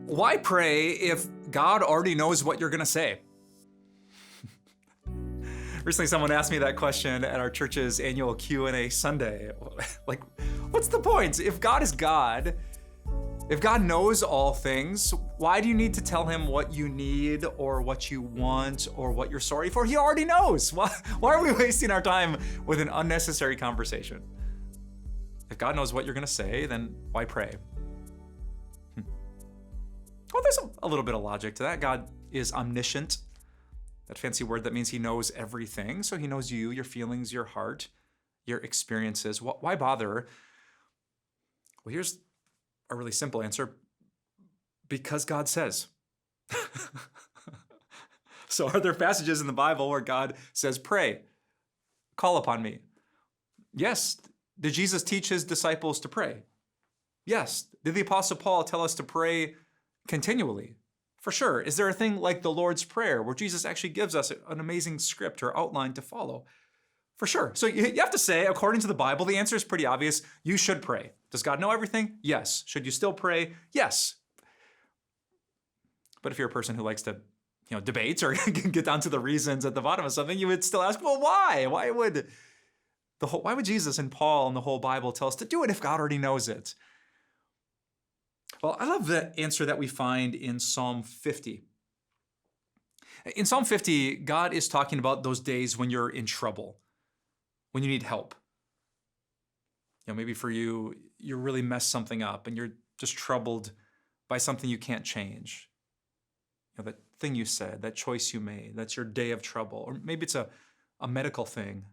Why pray if God already knows what you're going to say? Recently, someone asked me that question at our church's annual Q&A Sunday. Like, what's the point? If God is God, if God knows all things, why do you need to tell him what you need or what you want or what you're sorry for? He already knows. Why are we wasting our time with an unnecessary conversation? If God knows what you're going to say, then why pray? Well, there's a little bit of logic to that. God is omniscient. That fancy word that means he knows everything. So he knows you, your feelings, your heart, your experiences. Why bother? Well, here's a really simple answer. Because God says. So are there passages in the Bible where God says, pray, call upon me? Yes. Did Jesus teach his disciples to pray? Yes. Did the Apostle Paul tell us to pray continually? For sure. Is there a thing like the Lord's Prayer where Jesus actually gives us an amazing script or outline to follow? For sure. So you have to say, according to the Bible, the answer is pretty obvious. You should pray. Does God know everything? Yes. Should you still pray? Yes. But if you're a person who likes to, debate or get down to the reasons at the bottom of something, you would still ask, well, why? Why would Jesus and Paul and the whole Bible tell us to do it if God already knows it? Well, I love the answer that we find in Psalm 50. In Psalm 50, God is talking about those days when you're in trouble, when you need help. Maybe for you, you really messed something up and you're just troubled by something you can't change. That thing you said, that choice you made, that's your day of trouble. Or maybe it's a medical thing.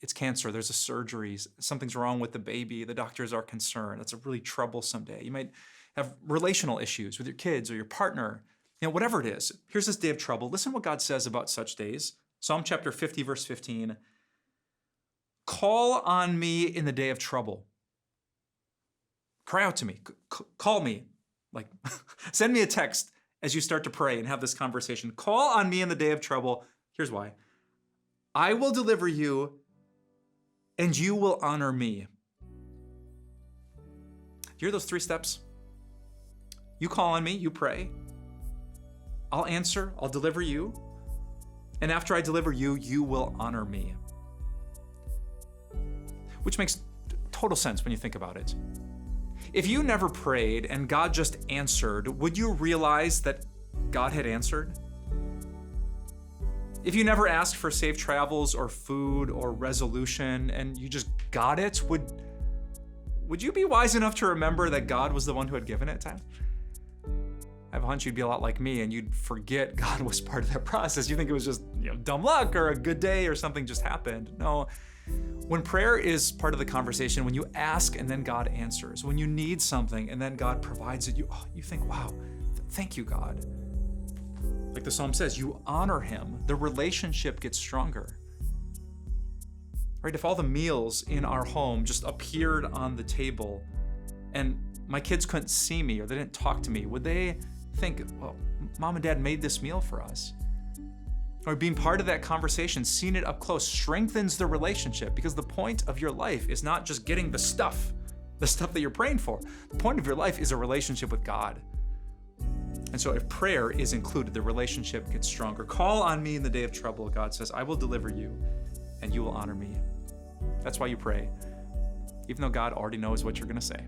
It's cancer, there's a surgery, something's wrong with the baby, the doctors are concerned. It's a really troublesome day. You might have relational issues with your kids or your partner, whatever it is. Here's this day of trouble. Listen what God says about such days. Psalm chapter 50, verse 15. Call on me in the day of trouble. Cry out to me, call me, send me a text as you start to pray and have this conversation. Call on me in the day of trouble. Here's why. I will deliver you and you will honor me. You hear those 3 steps? You call on me, you pray. I'll answer, I'll deliver you. And after I deliver you, you will honor me. Which makes total sense when you think about it. If you never prayed and God just answered, would you realize that God had answered? If you never asked for safe travels or food or resolution and you just got it, would you be wise enough to remember that God was the one who had given it? I have a hunch you'd be a lot like me and you'd forget God was part of that process. You think it was just dumb luck or a good day or something just happened. No. When prayer is part of the conversation, when you ask and then God answers, when you need something and then God provides it, you think, wow, thank you, God. Like the psalm says, you honor him, the relationship gets stronger. Right? If all the meals in our home just appeared on the table and my kids couldn't see me or they didn't talk to me, would they think, well, mom and dad made this meal for us? Or being part of that conversation, seeing it up close, strengthens the relationship, because the point of your life is not just getting the stuff that you're praying for. The point of your life is a relationship with God. And so if prayer is included, the relationship gets stronger. Call on me in the day of trouble, God says, I will deliver you and you will honor me. That's why you pray, even though God already knows what you're going to say.